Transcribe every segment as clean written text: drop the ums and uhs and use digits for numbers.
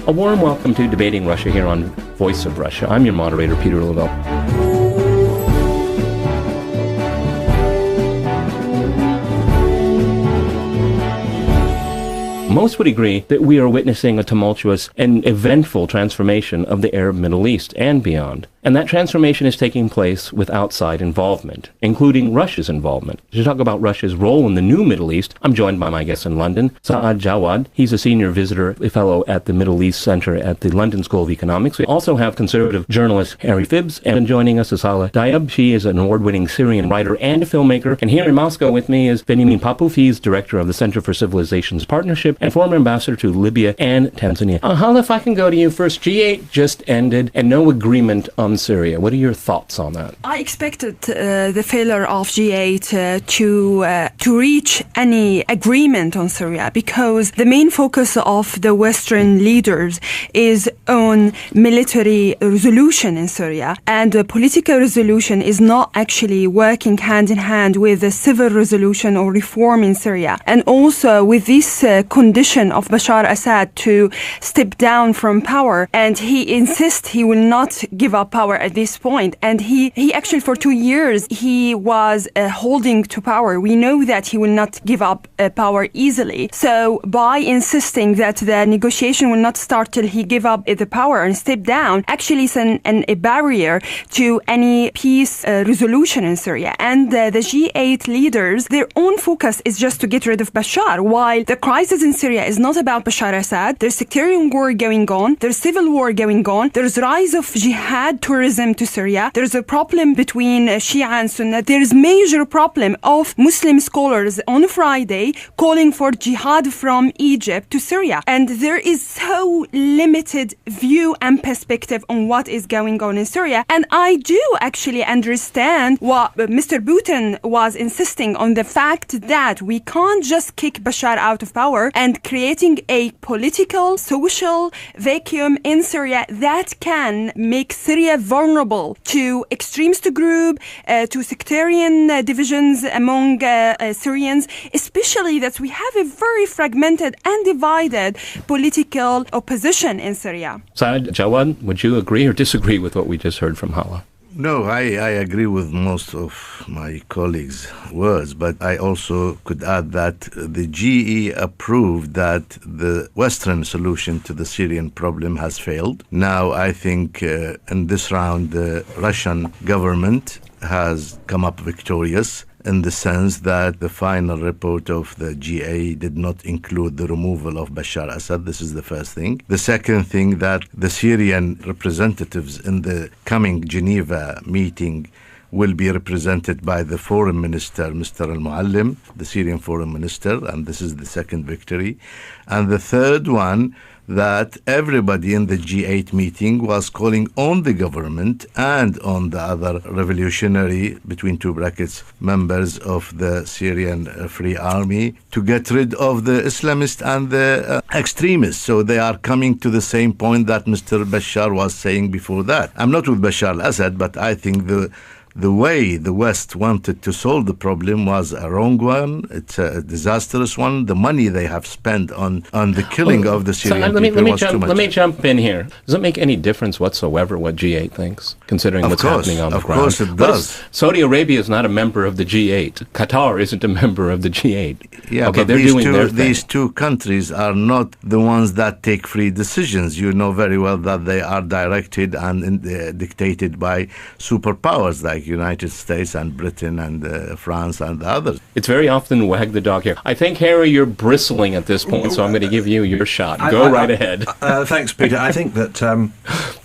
A warm welcome to Debating Russia here on Voice of Russia. I'm your moderator, Peter Lavelle. Most would agree that we are witnessing a tumultuous and eventful transformation of the Arab Middle East and beyond. And that transformation is taking place with outside involvement, including Russia's involvement. To talk about Russia's role in the new Middle East, I'm joined by my guest in London, Saad Jawad. He's a senior visitor, a fellow at the Middle East Center at the London School of Economics. We also have conservative journalist Harry Phibbs, and joining us is Salah Diab. She is an award-winning Syrian writer and a filmmaker. And here in Moscow with me is Benjamin Papov. He's director of the Center for Civilizations Partnership and former ambassador to Libya and Tanzania. Hala, if I can go to you first. G8 just ended and no agreement on Syria. What are your thoughts on that? I expected the failure of G8 to reach any agreement on Syria because the main focus of the Western leaders is on military resolution in Syria, and the political resolution is not actually working hand in hand with the civil resolution or reform in Syria. And also with this condition of Bashar Assad to step down from power, and he insists he will not give up power at this point. And he actually for 2 years he was holding to power. We know that he will not give up power easily. So by insisting that the negotiation will not start till he give up the power and step down, actually is a barrier to any peace resolution in Syria. And the G8 leaders, their own focus is just to get rid of Bashar, while the crisis in Syria is not about Bashar Assad. There's sectarian war going on. There's civil war going on. There's rise of jihad tourism to Syria. There's a problem between Shia and Sunni. There's major problem of Muslim scholars on Friday calling for jihad from Egypt to Syria. And there is so limited view and perspective on what is going on in Syria. And I do actually understand what Mr. Putin was insisting on, the fact that we can't just kick Bashar out of power and creating a political, social vacuum in Syria that can make Syria vulnerable to extremist group, to sectarian divisions among Syrians, especially that we have a very fragmented and divided political opposition in Syria. Saad Jawad, would you agree or disagree with what we just heard from Hala? No, I agree with most of my colleagues' words, but I also could add that the GE approved that the Western solution to the Syrian problem has failed. Now, I think in this round, the Russian government has come up victorious, in the sense that the final report of the GA did not include the removal of Bashar Assad. This is the first thing. The second thing, that the Syrian representatives in the coming Geneva meeting will be represented by the foreign minister, Mr. Al-Muallim, the Syrian foreign minister, and this is the second victory. And the third one, that everybody in the G8 meeting was calling on the government and on the other revolutionary, between two brackets, members of the Syrian Free Army to get rid of the Islamists and the extremists. So they are coming to the same point that Mr. Bashar was saying before that. I'm not with Bashar al-Assad, but I think the way the West wanted to solve the problem was a wrong one. It's a disastrous one. The money they have spent on the killing of the Syrian people was too much. Let me jump in here. Does it make any difference whatsoever what G8 thinks, considering what's happening on the ground? Of course it does. Saudi Arabia is not a member of the G8. Qatar isn't a member of the G8. Yeah, okay, but they're doing their thing. These two countries are not the ones that take free decisions. You know very well that they are directed and dictated by superpowers like United States and Britain and France and the others. It's very often wag the dog here. I think, Harry, you're bristling at this point, so I'm going to give you your shot. Go right ahead. Thanks, Peter. I think that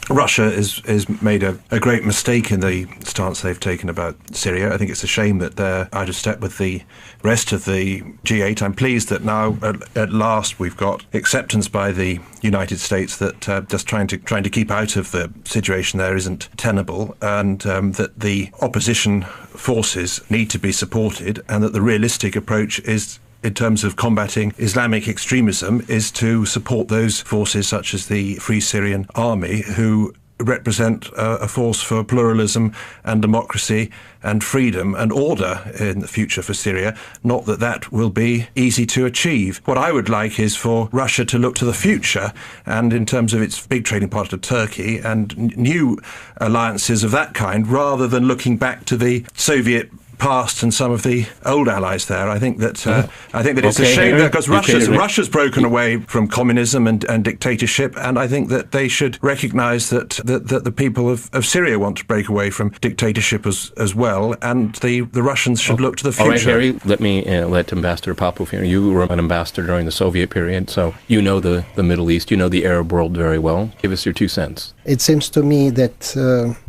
Russia has made a great mistake in the stance they've taken about Syria. I think it's a shame that they're out of step with the rest of the G8. I'm pleased that now, at last, we've got acceptance by the United States that just trying to keep out of the situation there isn't tenable, and that the opposition forces need to be supported, and that the realistic approach is, in terms of combating Islamic extremism, is to support those forces such as the Free Syrian Army, who represent a force for pluralism and democracy and freedom and order in the future for Syria. Not that that will be easy to achieve. What I would like is for Russia to look to the future, and in terms of its big trading partner Turkey and new alliances of that kind, rather than looking back to the Soviet past and some of the old allies there. I think that it's a shame that because Russia's broken away from communism and dictatorship, and I think that they should recognise that the people of Syria want to break away from dictatorship as well, and the Russians should look to the future. All right, Harry, let me let Ambassador Popov here. You were an ambassador during the Soviet period, so you know the Middle East, you know the Arab world very well. Give us your 2 cents. It seems to me that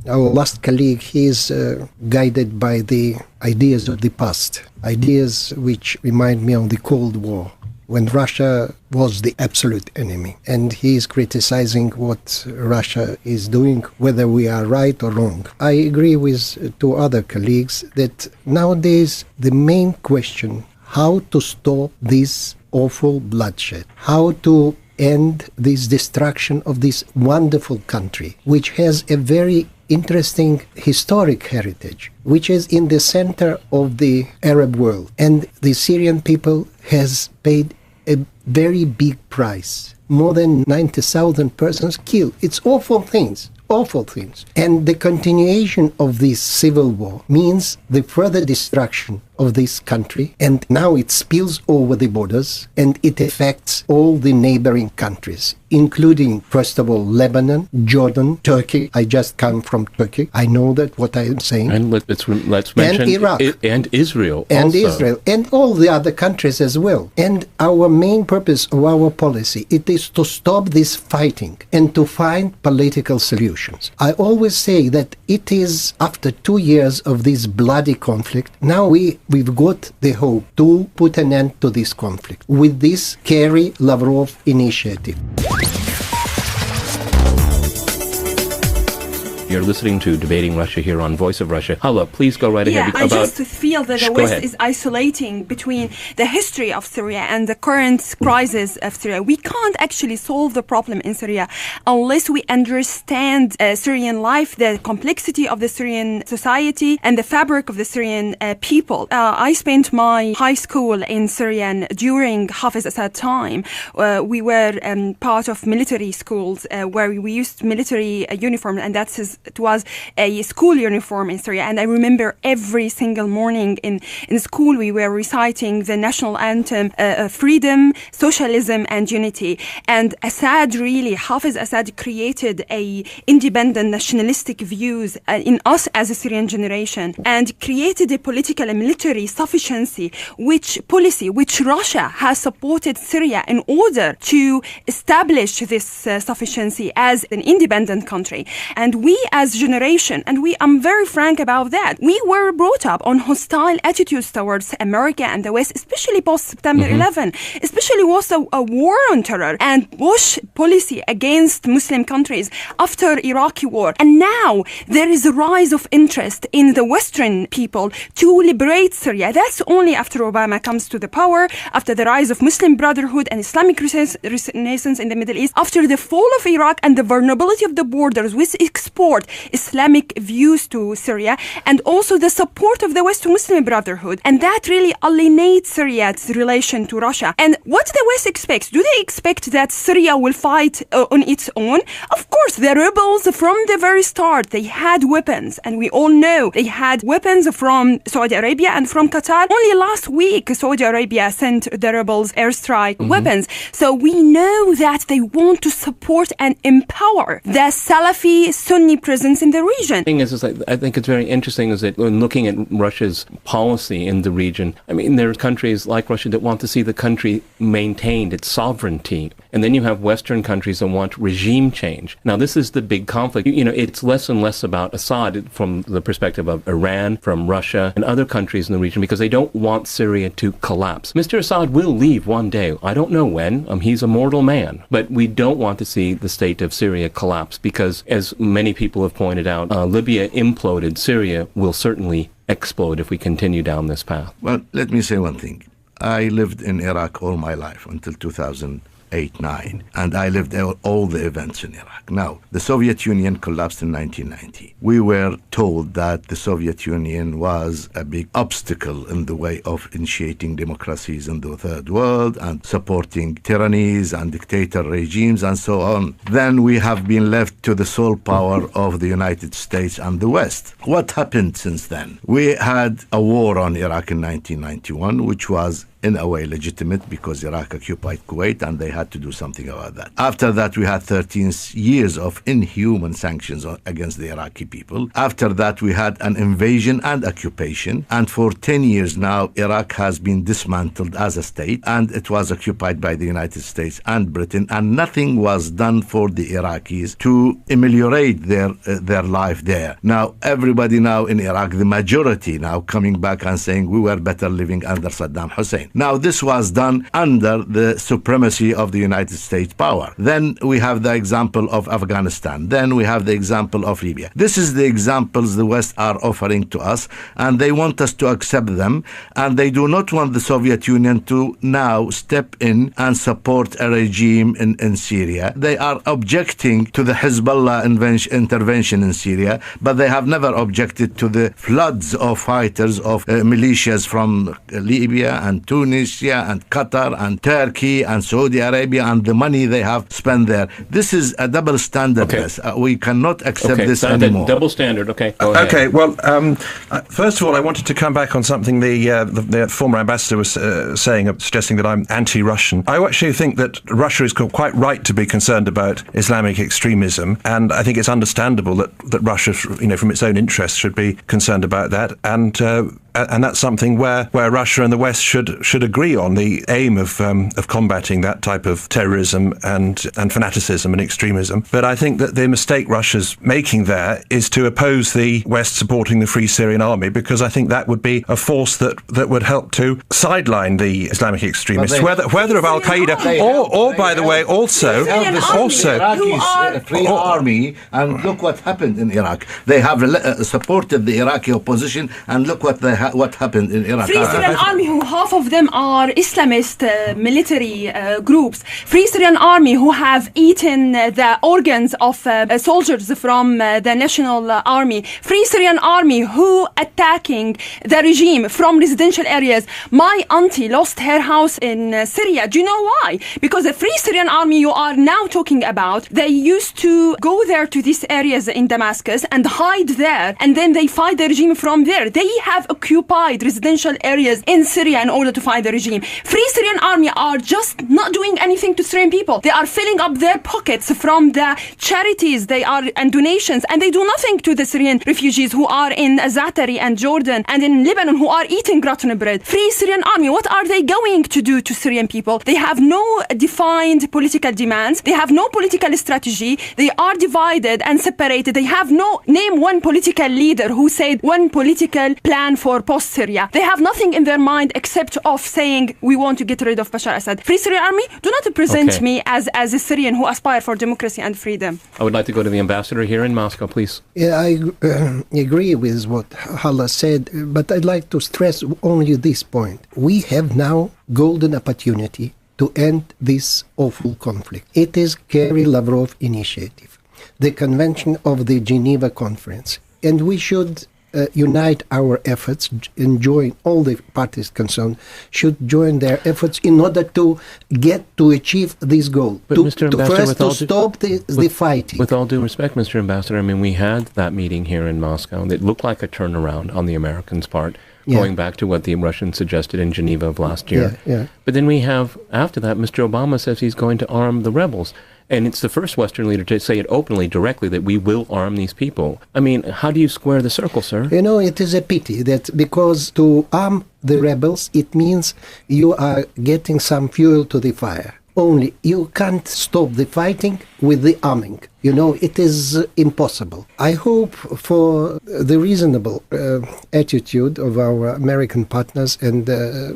our last colleague, he is guided by the ideas of the past, ideas which remind me of the Cold War, when Russia was the absolute enemy. And he is criticizing what Russia is doing, whether we are right or wrong. I agree with 2 other colleagues that nowadays the main question, how to stop this awful bloodshed, how to end this destruction of this wonderful country, which has a very interesting historic heritage, which is in the center of the Arab world. And the Syrian people has paid a very big price. More than 90,000 persons killed. It's awful things. And the continuation of this civil war means the further destruction of this country, and now it spills over the borders, and it affects all the neighboring countries, including, first of all, Lebanon, Jordan, Turkey. I just come from Turkey. I know that what I am saying. And let's mention and Iraq. And Israel and also. Israel, and all the other countries as well. And our main purpose of our policy, it is to stop this fighting and to find political solutions. I always say that it is after 2 years of this bloody conflict, now we've got the hope to put an end to this conflict with this Kerry Lavrov initiative. You're listening to Debating Russia here on Voice of Russia. Hala, please go right ahead. I just feel that the West is isolating between the history of Syria and the current crisis of Syria. We can't actually solve the problem in Syria unless we understand Syrian life, the complexity of the Syrian society, and the fabric of the Syrian people. I spent my high school in Syria during Hafiz Assad time. We were part of military schools where we used military uniform, and it was a school uniform in Syria. And I remember every single morning in school we were reciting the national anthem, freedom, socialism and unity. And Hafiz Assad created a independent nationalistic views in us as a Syrian generation, and created a political and military sufficiency which Russia has supported Syria in order to establish this sufficiency as an independent country. And we as generation, and I'm very frank about that, we were brought up on hostile attitudes towards America and the West, especially post September 11, especially was a war on terror and Bush policy against Muslim countries after Iraqi war. And now there is a rise of interest in the Western people to liberate Syria. That's only after Obama comes to the power, after the rise of Muslim Brotherhood and Islamic renaissance in the Middle East, after the fall of Iraq and the vulnerability of the borders which export Islamic views to Syria, and also the support of the West to Muslim Brotherhood. And that really alienates Syria's relation to Russia. And what the West expects? Do they expect that Syria will fight on its own? Of course, the rebels from the very start, they had weapons, and we all know they had weapons from Saudi Arabia and from Qatar. Only last week, Saudi Arabia sent the rebels airstrike weapons. So we know that they want to support and empower the Salafi Sunni presence in the region. The thing is I think it's very interesting is that when looking at Russia's policy in the region, I mean, there are countries like Russia that want to see the country maintained its sovereignty. And then you have Western countries that want regime change. Now, this is the big conflict. You know, it's less and less about Assad from the perspective of Iran, from Russia, and other countries in the region, because they don't want Syria to collapse. Mr. Assad will leave one day. I don't know when. He's a mortal man. But we don't want to see the state of Syria collapse because, as many people have pointed out, Libya imploded. Syria will certainly explode if we continue down this path. Well, let me say one thing. I lived in Iraq all my life until 2008. 8-9, and I lived all the events in Iraq. Now, the Soviet Union collapsed in 1990. We were told that the Soviet Union was a big obstacle in the way of initiating democracies in the Third World and supporting tyrannies and dictator regimes and so on. Then we have been left to the sole power of the United States and the West. What happened since then? We had a war on Iraq in 1991, which was in a way legitimate because Iraq occupied Kuwait and they had to do something about that. After that, we had 13 years of inhuman sanctions against the Iraqi people. After that, we had an invasion and occupation. And for 10 years now, Iraq has been dismantled as a state, and it was occupied by the United States and Britain, and nothing was done for the Iraqis to ameliorate their life there. Now, everybody now in Iraq, the majority now coming back and saying we were better living under Saddam Hussein. Now, this was done under the supremacy of the United States power. Then we have the example of Afghanistan. Then we have the example of Libya. This is the examples the West are offering to us, and they want us to accept them, and they do not want the Soviet Union to now step in and support a regime in Syria. They are objecting to the Hezbollah intervention in Syria, but they have never objected to the floods of fighters, of militias from Libya and Tunisia and Qatar and Turkey and Saudi Arabia, and the money they have spent there. This is a double standard. Okay. We cannot accept this anymore. Double standard. Okay. Okay. Well, first of all, I wanted to come back on something the former ambassador was saying, suggesting that I'm anti-Russian. I actually think that Russia is quite right to be concerned about Islamic extremism, and I think it's understandable that Russia, from its own interests, should be concerned about that. And that's something where Russia and the West should agree on the aim of combating that type of terrorism and fanaticism and extremism. But I think that the mistake Russia's making there is to oppose the West supporting the Free Syrian Army, because I think that would be a force that would help to sideline the Islamic extremists, whether of Al Qaeda or by the way, also Iraqis Free Army, and look what happened in Iraq. They have supported the Iraqi opposition, and look what happened in Iraq. Free Syrian Army, who half of them are Islamist military groups. Free Syrian Army, who have eaten the organs of soldiers from the National Army. Free Syrian Army, who attacking the regime from residential areas. My auntie lost her house in Syria. Do you know why? Because the Free Syrian Army you are now talking about, they used to go there to these areas in Damascus and hide there, and then they fight the regime from there. They have occupied residential areas in Syria in order to fight the regime. Free Syrian Army are just not doing anything to Syrian people. They are filling up their pockets from the charities and donations, and they do nothing to the Syrian refugees who are in Zatari and Jordan and in Lebanon, who are eating rotten bread. Free Syrian Army, what are they going to do to Syrian people? They have no defined political demands. They have no political strategy. They are divided and separated. They have name one political leader who said one political plan for post-Syria. They have nothing in their mind except of saying we want to get rid of Bashar Assad. Free Syrian Army, do not present me as a Syrian who aspire for democracy and freedom. I would like to go to the ambassador here in Moscow, please. Yeah, I agree with what Hala said, but I'd like to stress only this point. We have now golden opportunity to end this awful conflict. It is Kerry Lavrov initiative, the convention of the Geneva Conference, and we should unite our efforts and join all the parties concerned should join their efforts in order to achieve this goal. But Mr. Ambassador, stop the fighting. With all due respect, Mr. Ambassador, I mean, we had that meeting here in Moscow that looked like a turnaround on the Americans' part, going back to what the Russians suggested in Geneva of last year. But then we have, after that, Mr. Obama says he's going to arm the rebels. And it's the first Western leader to say it openly, directly, that we will arm these people. I mean, how do you square the circle, sir? It is a pity that because to arm the rebels, it means you are getting some fuel to the fire. Only you can't stop the fighting with the arming. It is impossible. I hope for the reasonable attitude of our American partners, and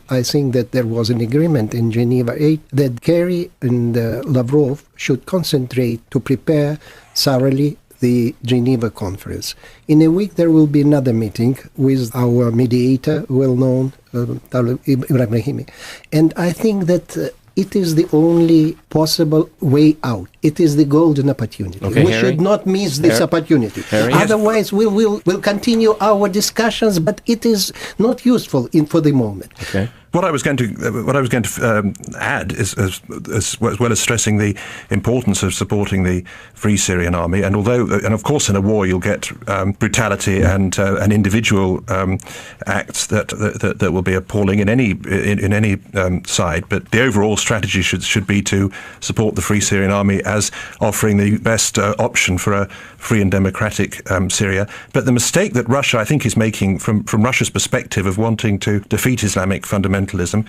I think that there was an agreement in Geneva 8 that Kerry and Lavrov should concentrate to prepare thoroughly the Geneva Conference. In a week there will be another meeting with our mediator, well-known, Ibrahimi. And I think that it is the only possible way out. It is the golden opportunity. Okay, we Harry? should not miss this opportunity. Harry? Otherwise, we'll continue our discussions, but it is not useful for the moment. Okay. What I was going to add is, as well as stressing the importance of supporting the Free Syrian Army, and of course in a war you'll get brutality and individual acts that will be appalling in any side, but the overall strategy should be to support the Free Syrian Army as offering the best option for a free and democratic Syria. But the mistake that Russia, I think, is making from Russia's perspective of wanting to defeat Islamic fundamentalism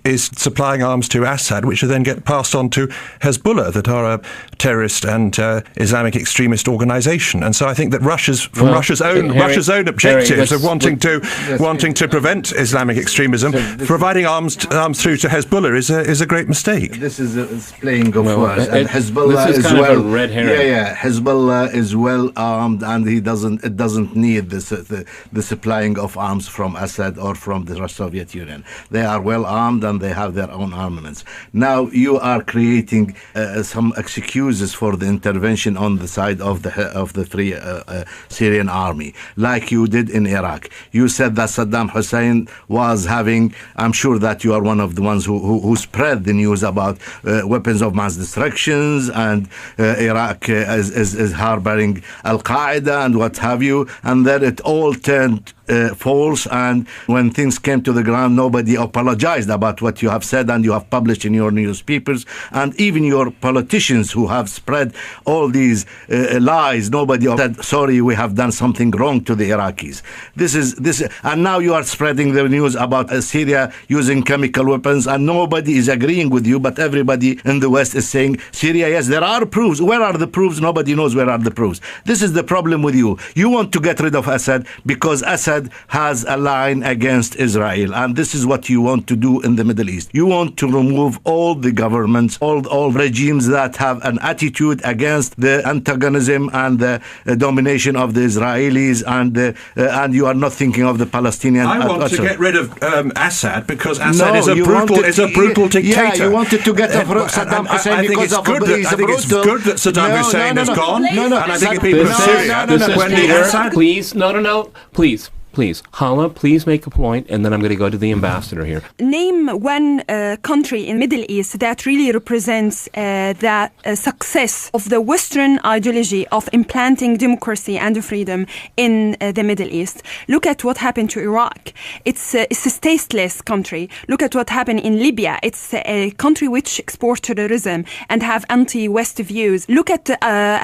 is supplying arms to Assad, which then get passed on to Hezbollah, that are a terrorist and Islamic extremist organisation. And so I think that Russia's own objectives of wanting to prevent Islamic extremism, providing arms through to Hezbollah is a great mistake. This is playing of words, and Hezbollah this is is kind well. of a red herring. Yeah. Hezbollah is well armed, and it doesn't need the supplying of arms from Assad or from the Soviet Union. They are well armed and they have their own armaments. Now you are creating some excuses for the intervention on the side of the Free Syrian Army, like you did in Iraq. You said that Saddam Hussein was having. I'm sure that you are one of the ones who spread the news about weapons of mass destructions, and Iraq is harboring Al Qaeda and what have you, and then it all turned false, and when things came to the ground, nobody apologized about what you have said and you have published in your newspapers, and even your politicians who have spread all these lies, nobody said, sorry, we have done something wrong to the Iraqis. This, and now you are spreading the news about Syria using chemical weapons, and nobody is agreeing with you, but everybody in the West is saying, Syria, yes, there are proofs. Where are the proofs? Nobody knows where are the proofs. This is the problem with you. You want to get rid of Assad because Assad has a line against Israel, and this is what you want to do in the Middle East. You want to remove all the governments, all regimes that have an attitude against the antagonism and the domination of the Israelis, and you are not thinking of the Palestinians. I want to get rid of Assad because Assad is a brutal dictator. Yeah, you wanted to get rid of Saddam Hussein because of I think it's good that Saddam Hussein has gone, and I think the people of Syria. Please, Hala, please make a point, and then I'm going to go to the ambassador here. Name one country in Middle East that really represents the success of the Western ideology of implanting democracy and freedom in the Middle East. Look at what happened to Iraq. It's a tasteless country. Look at what happened in Libya. It's a country which exports terrorism and have anti-West views. Look at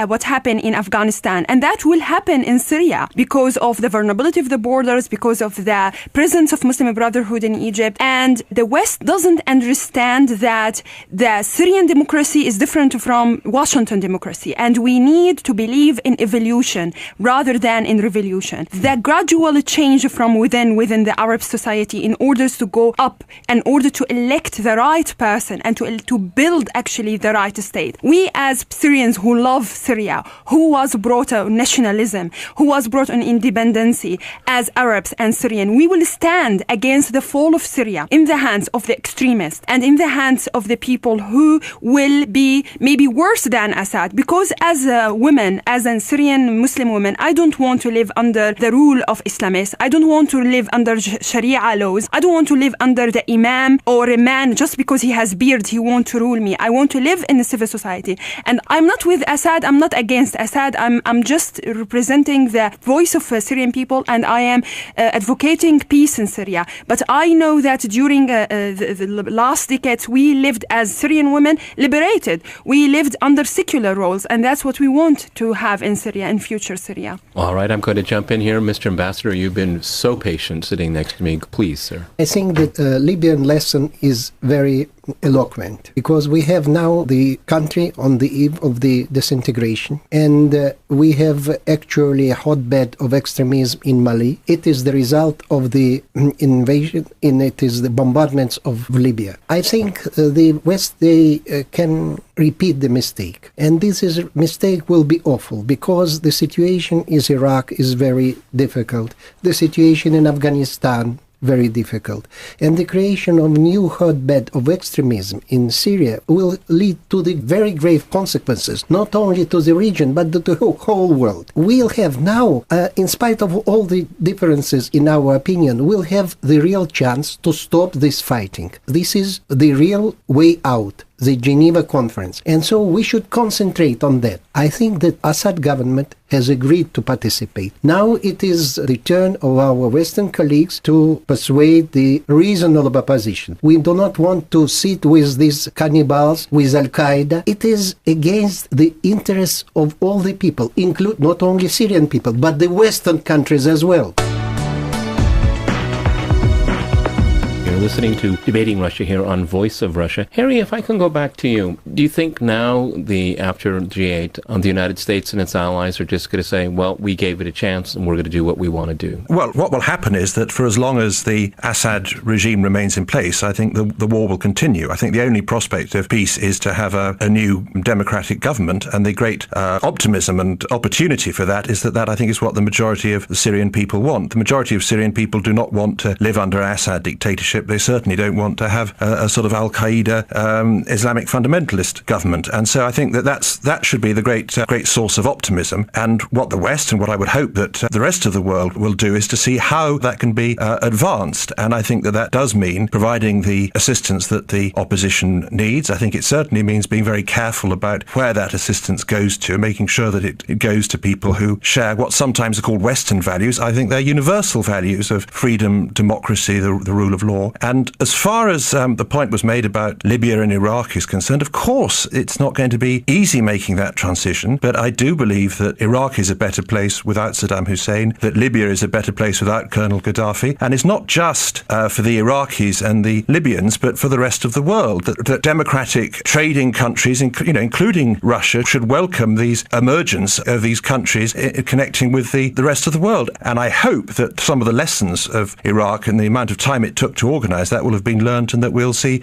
what happened in Afghanistan, and that will happen in Syria because of the vulnerability of the borders, because of the presence of Muslim Brotherhood in Egypt. And the West doesn't understand that the Syrian democracy is different from Washington democracy, and we need to believe in evolution rather than in revolution. The gradual change from within the Arab society in order to go up, in order to elect the right person and to build actually the right state. We as Syrians who love Syria, who was brought on nationalism, who was brought on independency as Arabs and Syrian, we will stand against the fall of Syria in the hands of the extremists and in the hands of the people who will be maybe worse than Assad. Because as a woman, as a Syrian Muslim woman, I don't want to live under the rule of Islamists. I don't want to live under Sharia laws. I don't want to live under the imam or a man just because he has beard, he wants to rule me. I want to live in a civil society. And I'm not with Assad. I'm not against Assad. I'm just representing the voice of Syrian people, and I am advocating peace in Syria. But I know that during the last decades, we lived as Syrian women liberated. We lived under secular roles, and that's what we want to have in Syria, in future Syria. All right, I'm going to jump in here. Mr. Ambassador, you've been so patient sitting next to me. Please, sir. I think that Libyan lesson is very eloquent, because we have now the country on the eve of the disintegration, and we have actually a hotbed of extremism in Mali. It is the result of the invasion, and it is the bombardments of Libya. I think the West, they can repeat the mistake, and this mistake will be awful, because the situation in Iraq is very difficult. The situation in Afghanistan very difficult. And the creation of a new hotbed of extremism in Syria will lead to the very grave consequences, not only to the region, but to the whole world. We'll have now, in spite of all the differences in our opinion, we'll have the real chance to stop this fighting. This is the real way out, the Geneva Conference. And so we should concentrate on that. I think that Assad government has agreed to participate. Now it is the turn of our Western colleagues to persuade the reasonable opposition. We do not want to sit with these cannibals, with Al-Qaeda. It is against the interests of all the people, include not only Syrian people, but the Western countries as well. You're listening to Debating Russia here on Voice of Russia. Harry, if I can go back to you, do you think now, after G8, the United States and its allies are just going to say, well, we gave it a chance and we're going to do what we want to do? Well, what will happen is that for as long as the Assad regime remains in place, I think the war will continue. I think the only prospect of peace is to have a new democratic government, and the great optimism and opportunity for that is that I think is what the majority of the Syrian people want. The majority of Syrian people do not want to live under Assad dictatorship. They certainly don't want to have a sort of Al-Qaeda Islamic fundamentalist government. And so I think that should be the great source of optimism. And what the West, and what I would hope that the rest of the world will do, is to see how that can be advanced. And I think that does mean providing the assistance that the opposition needs. I think it certainly means being very careful about where that assistance goes to, making sure that it goes to people who share what sometimes are called Western values. I think they're universal values of freedom, democracy, the rule of law. And as far as the point was made about Libya and Iraq is concerned, of course, it's not going to be easy making that transition. But I do believe that Iraq is a better place without Saddam Hussein, that Libya is a better place without Colonel Gaddafi. And it's not just for the Iraqis and the Libyans, but for the rest of the world, that democratic trading countries, including Russia, should welcome these emergence of these countries connecting with the rest of the world. And I hope that some of the lessons of Iraq and the amount of time it took to organise that will have been learnt, and that we'll see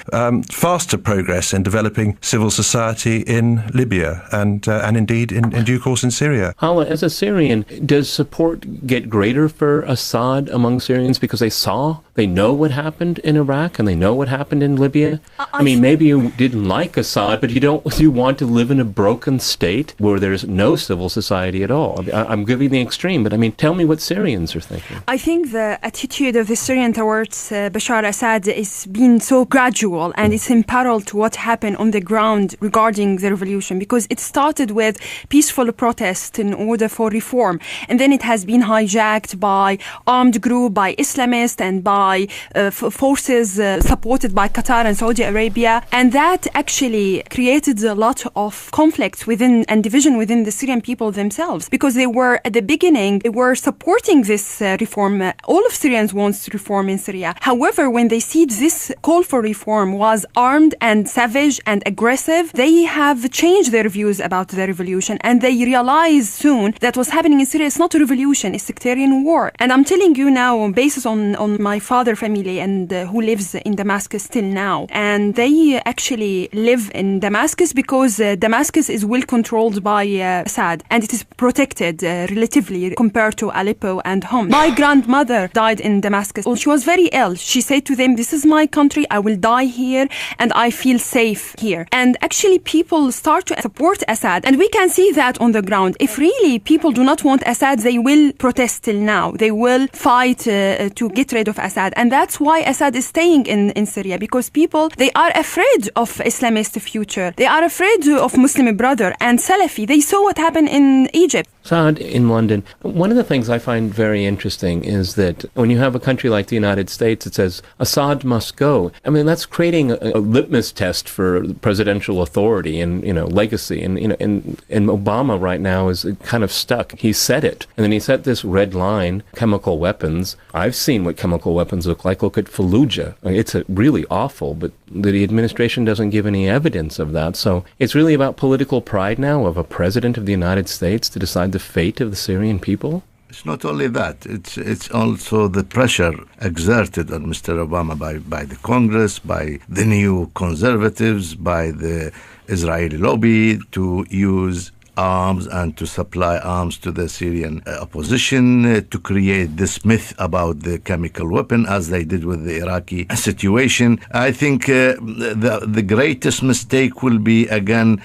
faster progress in developing civil society in Libya and indeed in due course in Syria. Hala, as a Syrian, does support get greater for Assad among Syrians because they know what happened in Iraq and they know what happened in Libya? I mean, maybe you didn't like Assad, but you want to live in a broken state where there's no civil society at all. I'm giving the extreme, but I mean, tell me what Syrians are thinking. I think the attitude of the Syrian towards Bashar Assad is being so gradual, and it's in parallel to what happened on the ground regarding the revolution, because it started with peaceful protest in order for reform, and then it has been hijacked by armed group, by Islamists, and by forces supported by Qatar and Saudi Arabia, and that actually created a lot of conflict within and division within the Syrian people themselves, because they were at the beginning they were supporting this reform. All of Syrians wants reform in Syria. However, when they see this call for reform was armed and savage and aggressive, they have changed their views about the revolution, and they realize soon that what's happening in Syria is not a revolution, it's sectarian war. And I'm telling you now, based on my father family and who lives in Damascus till now, and they actually live in Damascus because Damascus is well controlled by Assad, and it is protected relatively compared to Aleppo and Homs. My grandmother died in Damascus. She was very ill. She said to them, this is my country, I will die here and I feel safe here. And actually people start to support Assad, and we can see that on the ground. If really people do not want Assad, they will protest till now. They will fight to get rid of Assad, and that's why Assad is staying in Syria, because people, they are afraid of Islamist future. They are afraid of Muslim brother and Salafi. They saw what happened in Egypt. Saad, in London, one of the things I find very interesting is that when you have a country like the United States, it says Assad must go. I mean, that's creating a litmus test for presidential authority and, legacy. And Obama right now is kind of stuck. He said it. And then he set this red line, chemical weapons. I've seen what chemical weapons look like. Look at Fallujah. It's really awful, but the administration doesn't give any evidence of that. So it's really about political pride now of a president of the United States to decide the fate of the Syrian people? It's not only that. It's also the pressure exerted on Mr. Obama by the Congress, by the new conservatives, by the Israeli lobby to use arms and to supply arms to the Syrian opposition, to create this myth about the chemical weapon, as they did with the Iraqi situation. I think the greatest mistake will be again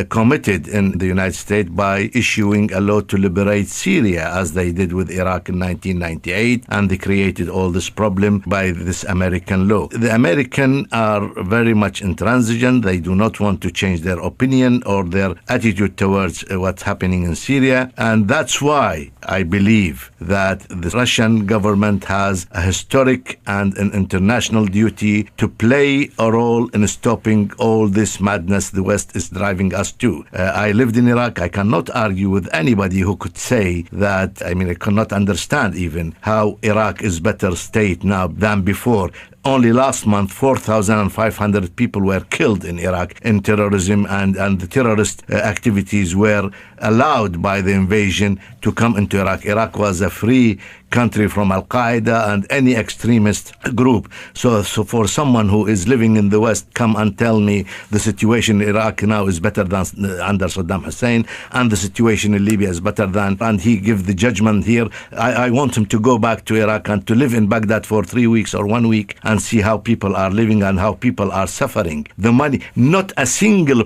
committed in the United States by issuing a law to liberate Syria, as they did with Iraq in 1998, and they created all this problem by this American law. The Americans are very much intransigent. They do not want to change their opinion or their attitude towards what's happening in Syria, and that's why I believe that the Russian government has a historic and an international duty to play a role in stopping all this madness the West is driving us to. I lived in Iraq. I cannot argue with anybody who could say that. I cannot understand even how Iraq is better state now than before. Only last month, 4,500 people were killed in Iraq in terrorism, and the terrorist activities were allowed by the invasion to come into Iraq. Iraq was a free country from Al-Qaeda and any extremist group. So for someone who is living in the West, come and tell me the situation in Iraq now is better than under Saddam Hussein, and the situation in Libya is better than, and he give the judgment here. I want him to go back to Iraq and to live in Baghdad for 3 weeks or 1 week and see how people are living and how people are suffering. The money, not a single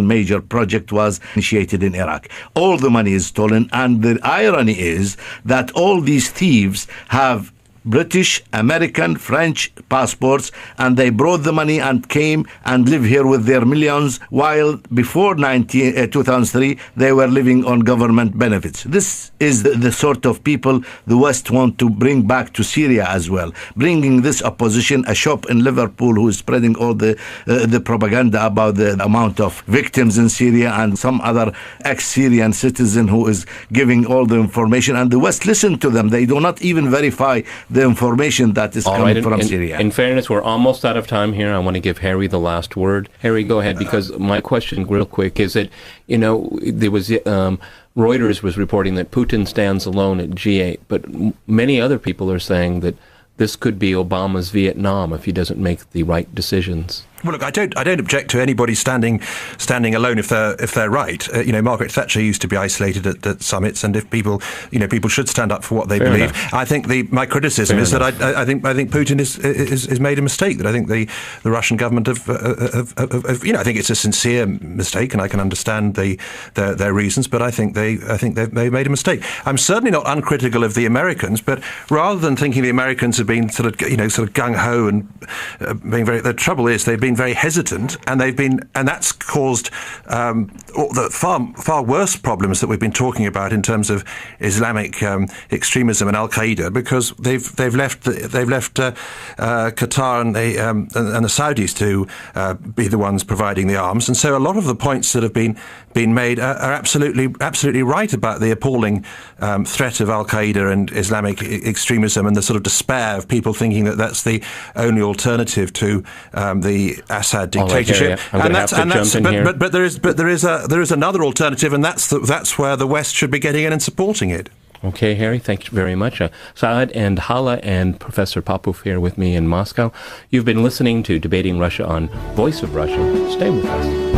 major project was initiated in Iraq. All the money is stolen, and the irony is that all these thieves have British, American, French passports, and they brought the money and came and live here with their millions, while before 2003 they were living on government benefits. This is the sort of people the West want to bring back to Syria as well, bringing this opposition, a shop in Liverpool who is spreading all the propaganda about the amount of victims in Syria, and some other ex-Syrian citizen who is giving all the information, and the West listen to them. They do not even verify the information that is coming from Syria. In fairness, we're almost out of time here. I want to give Harry the last word. Harry, go ahead, because my question real quick is that, there was Reuters was reporting that Putin stands alone at G8, but many other people are saying that this could be Obama's Vietnam if he doesn't make the right decisions. Well, look, I don't object to anybody standing alone if they're right. Margaret Thatcher used to be isolated at summits, and if people should stand up for what they believe. Enough. I think my criticism is that I think Putin is made a mistake. That I think the Russian government have I think it's a sincere mistake, and I can understand their reasons, but I think they've made a mistake. I'm certainly not uncritical of the Americans, but rather than thinking the Americans have been sort of gung ho and being very, the trouble is they've been very hesitant, and that's caused the far worse problems that we've been talking about in terms of Islamic extremism and Al Qaeda, because they've left Qatar and the Saudis to be the ones providing the arms, and so a lot of the points that have been made are absolutely right about the appalling threat of Al Qaeda and Islamic extremism, and the sort of despair of people thinking that that's the only alternative to the Assad dictatorship. Right, but there is another alternative, and that's where the West should be getting in and supporting it. Okay, Harry, thank you very much. Saad and Hala and Professor Popov here with me in Moscow. You've been listening to Debating Russia on Voice of Russia. Stay with us.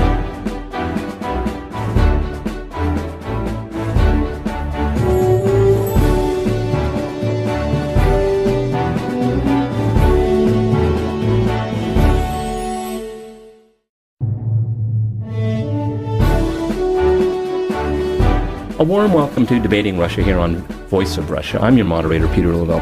A warm welcome to Debating Russia here on Voice of Russia. I'm your moderator, Peter Lavelle.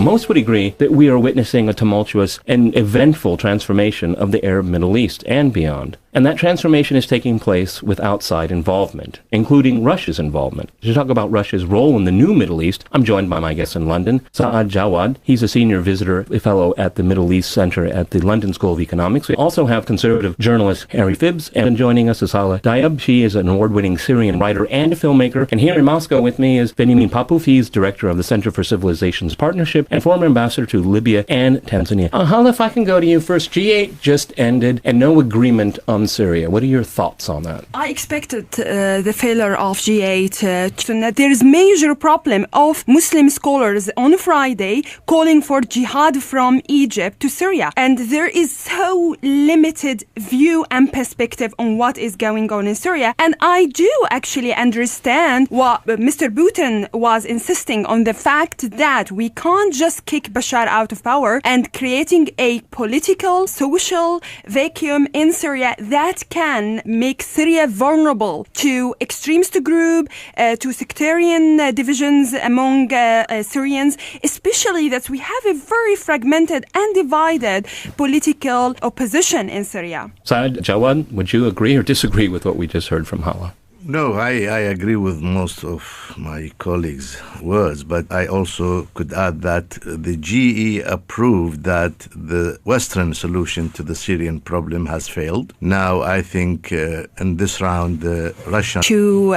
Most would agree that we are witnessing a tumultuous and eventful transformation of the Arab Middle East and beyond. And that transformation is taking place with outside involvement, including Russia's involvement. To talk about Russia's role in the new Middle East, I'm joined by my guest in London, Saad Jawad. He's a senior visitor fellow at the Middle East Center at the London School of Economics. We also have conservative journalist Harry Phibbs, and joining us is Hala Diab. She is an award-winning Syrian writer and a filmmaker. And here in Moscow with me is Benjamin Popov. He's director of the Center for Civilizations Partnership and former ambassador to Libya and Tanzania. Hala, if I can go to you first. G8 just ended, and no agreement on on Syria. What are your thoughts on that? I expected the failure of G8 that there is major problem of Muslim scholars on Friday calling for jihad from Egypt to Syria. And there is so limited view and perspective on what is going on in Syria. And I do actually understand what Mr. Putin was insisting on, the fact that we can't just kick Bashar out of power, and creating a political, social vacuum in Syria that can make Syria vulnerable to extremist group, to sectarian divisions among Syrians, especially that we have a very fragmented and divided political opposition in Syria. Saad, Jawad, would you agree or disagree with what we just heard from Hala? No, I agree with most of my colleagues' words, but I also could add that the GE approved that the Western solution to the Syrian problem has failed. Now, I think in this round, Russia to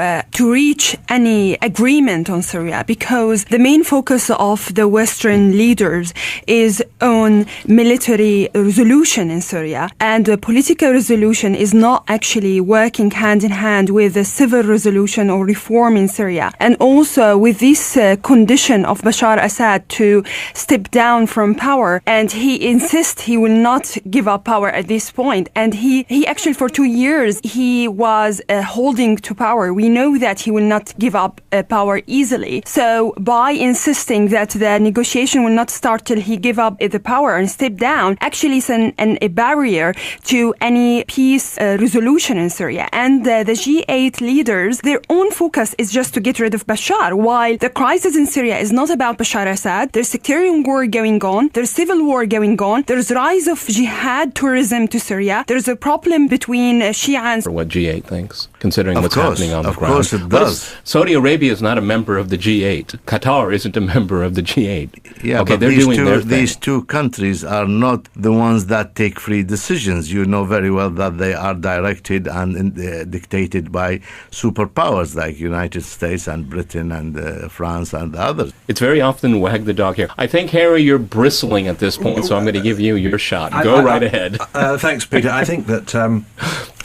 reach any agreement on Syria, because the main focus of the Western leaders is on military resolution in Syria, and the political resolution is not actually working hand in hand with the civil resolution or reform in Syria. And also with this condition of Bashar Assad to step down from power, and he insists he will not give up power at this point. And he actually for 2 years he was holding to power. We know that he will not give up power easily. So by insisting that the negotiation will not start till he give up the power and step down, actually is a barrier to any peace resolution in Syria. And the G8 leaders, their own focus is just to get rid of Bashar, while the crisis in Syria is not about Bashar Assad. There's sectarian war going on, there's civil war going on, there's rise of jihad tourism to Syria, there's a problem between Shia and... For what G8 thinks, considering what's happening on the ground. Of course it does. Saudi Arabia is not a member of the G8. Qatar isn't a member of the G8. Yeah, okay, but they're doing their thing. These two countries are not the ones that take free decisions. You know very well that they are directed and dictated by superpowers like United States and Britain and France and the others. It's very often wag the dog here. I think, Harry, you're bristling at this point, so I'm going to give you your shot. Go right ahead. Thanks, Peter. I think that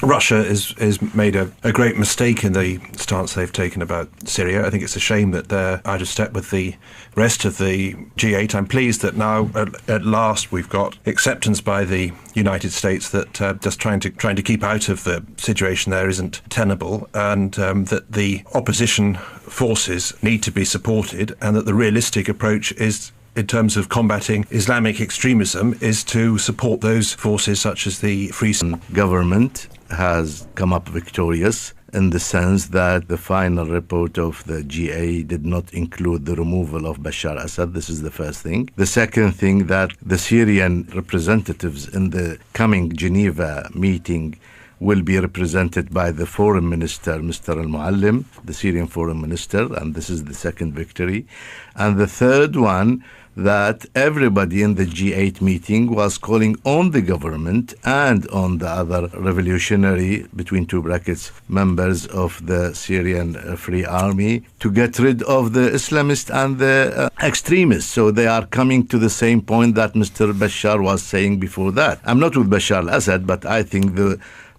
Russia has made a great mistake in the stance they've taken about Syria. I think it's a shame that they're out of step with the rest of the G8. I'm pleased that now, at last, we've got acceptance by the United States that just trying to keep out of the situation there isn't tenable, and that the opposition forces need to be supported, and that the realistic approach is, in terms of combating Islamic extremism, is to support those forces such as the Free government has come up victorious in the sense that the final report of the GA did not include the removal of Bashar Assad. This is the first thing. The second thing, that the Syrian representatives in the coming Geneva meeting will be represented by the foreign minister, Mr. Al-Muallim, the Syrian foreign minister, and this is the second victory. And the third one, that everybody in the G8 meeting was calling on the government and on the other revolutionary, between two brackets, members of the Syrian Free Army to get rid of the Islamists and the extremists. So they are coming to the same point that Mr. Bashar was saying before that. I'm not with Bashar al-Assad, but I think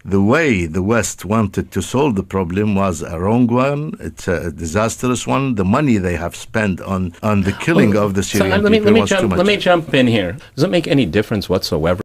the way the West wanted to solve the problem was a wrong one. It's a disastrous one. The money they have spent on the killing of the Syrian people was too much. Let me jump in here. Does it make any difference whatsoever